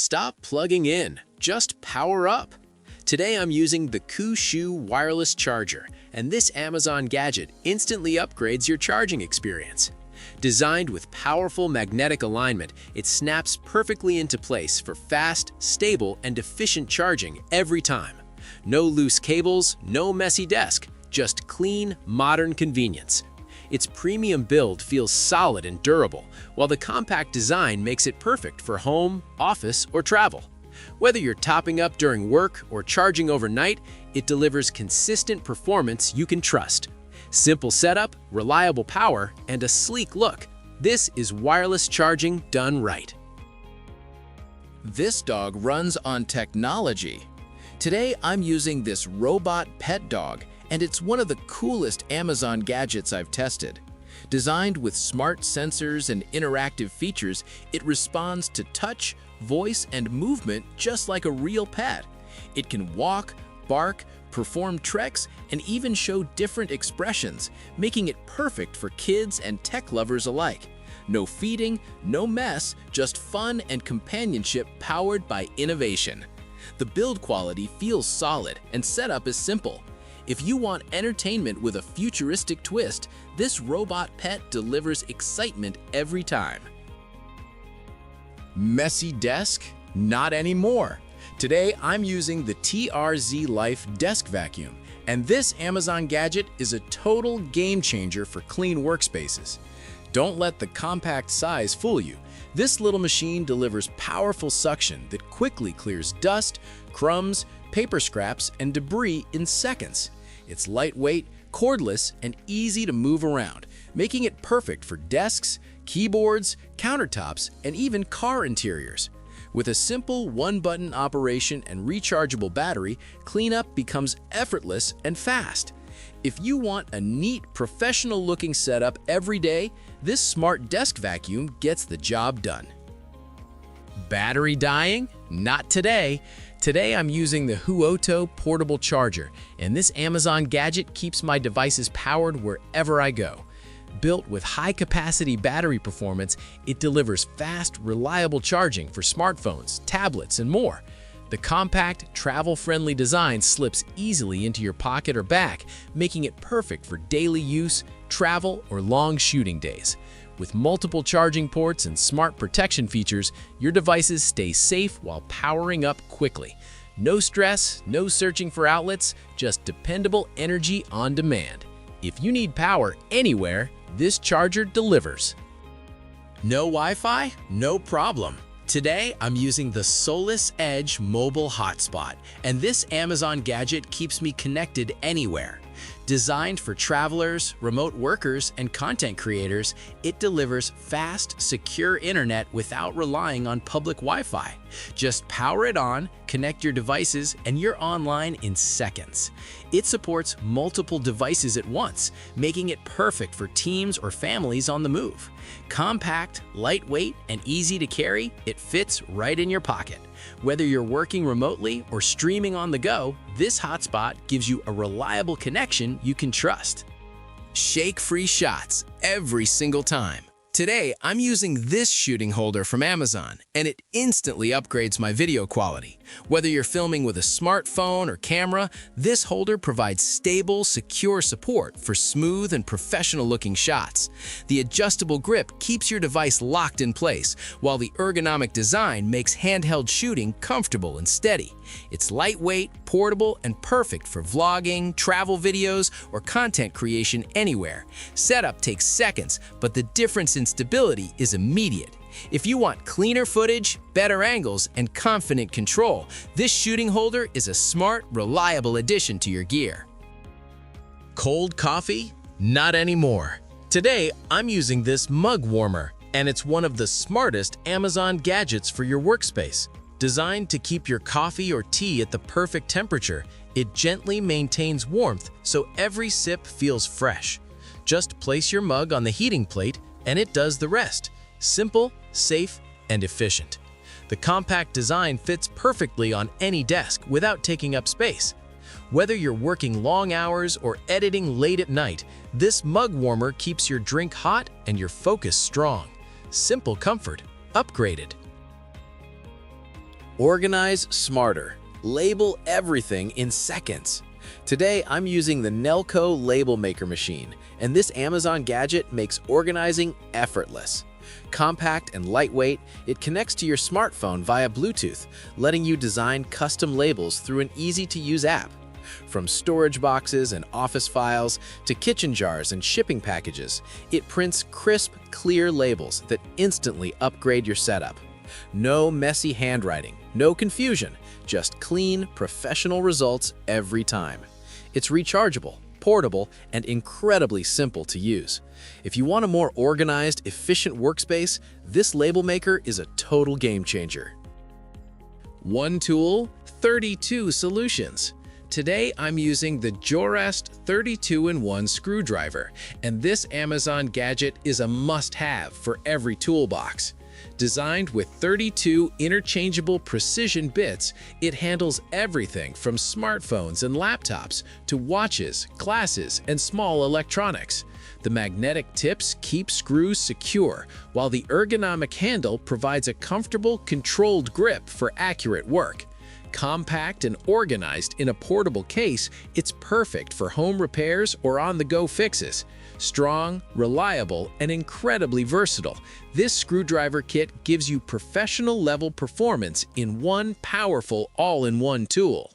Stop plugging in, just power up. Today I'm using the Kushu wireless charger, and this Amazon gadget instantly upgrades your charging experience. Designed with powerful magnetic alignment, it snaps perfectly into place for fast, stable, and efficient charging every time. No loose cables, no messy desk, just clean, modern convenience. Its premium build feels solid and durable, while the compact design makes it perfect for home, office, or travel. Whether you're topping up during work or charging overnight, it delivers consistent performance you can trust. Simple setup, reliable power, and a sleek look. This is wireless charging done right. This dog runs on technology. Today I'm using this robot pet dog, and it's one of the coolest Amazon gadgets I've tested. Designed with smart sensors and interactive features, it responds to touch, voice, and movement just like a real pet. It can walk, bark, perform tricks, and even show different expressions, making it perfect for kids and tech lovers alike. No feeding, no mess, just fun and companionship powered by innovation. The build quality feels solid and setup is simple. If you want entertainment with a futuristic twist, this robot pet delivers excitement every time. Messy desk? Not anymore. Today, I'm using the TRZ Life Desk Vacuum, and this Amazon gadget is a total game changer for clean workspaces. Don't let the compact size fool you. This little machine delivers powerful suction that quickly clears dust, crumbs, paper scraps, and debris in seconds. It's lightweight, cordless, and easy to move around, making it perfect for desks, keyboards, countertops, and even car interiors. With a simple one-button operation and rechargeable battery, cleanup becomes effortless and fast. If you want a neat, professional-looking setup every day, this smart desk vacuum gets the job done. Battery dying? Not today. Today I'm using the Huoto portable charger, and this Amazon gadget keeps my devices powered wherever I go. Built with high-capacity battery performance, it delivers fast, reliable charging for smartphones, tablets, and more. The compact, travel-friendly design slips easily into your pocket or bag, making it perfect for daily use, travel, or long shooting days. With multiple charging ports and smart protection features, your devices stay safe while powering up quickly. No stress, no searching for outlets, just dependable energy on demand. If you need power anywhere, this charger delivers. No Wi-Fi? No problem. Today, I'm using the Soulless Edge mobile hotspot, and this Amazon gadget keeps me connected anywhere. Designed for travelers, remote workers, and content creators, it delivers fast, secure internet without relying on public Wi-Fi. Just power it on, connect your devices, and you're online in seconds. It supports multiple devices at once, making it perfect for teams or families on the move. Compact, lightweight, and easy to carry, it fits right in your pocket. Whether you're working remotely or streaming on the go, this hotspot gives you a reliable connection you can trust. Shake-free shots every single time. Today, I'm using this shooting holder from Amazon, and it instantly upgrades my video quality. Whether you're filming with a smartphone or camera, this holder provides stable, secure support for smooth and professional-looking shots. The adjustable grip keeps your device locked in place, while the ergonomic design makes handheld shooting comfortable and steady. It's lightweight, portable, and perfect for vlogging, travel videos, or content creation anywhere. Setup takes seconds, but the difference in stability is immediate. If you want cleaner footage, better angles, and confident control, this shooting holder is a smart, reliable addition to your gear. Cold coffee? Not anymore. Today, I'm using this mug warmer, and it's one of the smartest Amazon gadgets for your workspace. Designed to keep your coffee or tea at the perfect temperature, it gently maintains warmth so every sip feels fresh. Just place your mug on the heating plate, and it does the rest. Simple, safe, and efficient. The compact design fits perfectly on any desk without taking up space. Whether you're working long hours or editing late at night, this mug warmer keeps your drink hot and your focus strong. Simple comfort, upgraded. Organize smarter. Label everything in seconds. Today, I'm using the Nelko label maker machine, and this Amazon gadget makes organizing effortless. Compact and lightweight, it connects to your smartphone via Bluetooth, letting you design custom labels through an easy-to-use app. From storage boxes and office files to kitchen jars and shipping packages, it prints crisp, clear labels that instantly upgrade your setup. No messy handwriting, no confusion, just clean, professional results every time. It's rechargeable, portable, and incredibly simple to use. If you want a more organized, efficient workspace, this label maker is a total game changer. One tool, 32 solutions. Today, I'm using the Jorest 32-in-1 screwdriver, and this Amazon gadget is a must-have for every toolbox. Designed with 32 interchangeable precision bits, it handles everything from smartphones and laptops to watches, glasses, and small electronics. The magnetic tips keep screws secure, while the ergonomic handle provides a comfortable, controlled grip for accurate work. Compact and organized in a portable case, it's perfect for home repairs or on-the-go fixes. Strong, reliable, and incredibly versatile, this screwdriver kit gives you professional-level performance in one powerful all-in-one tool.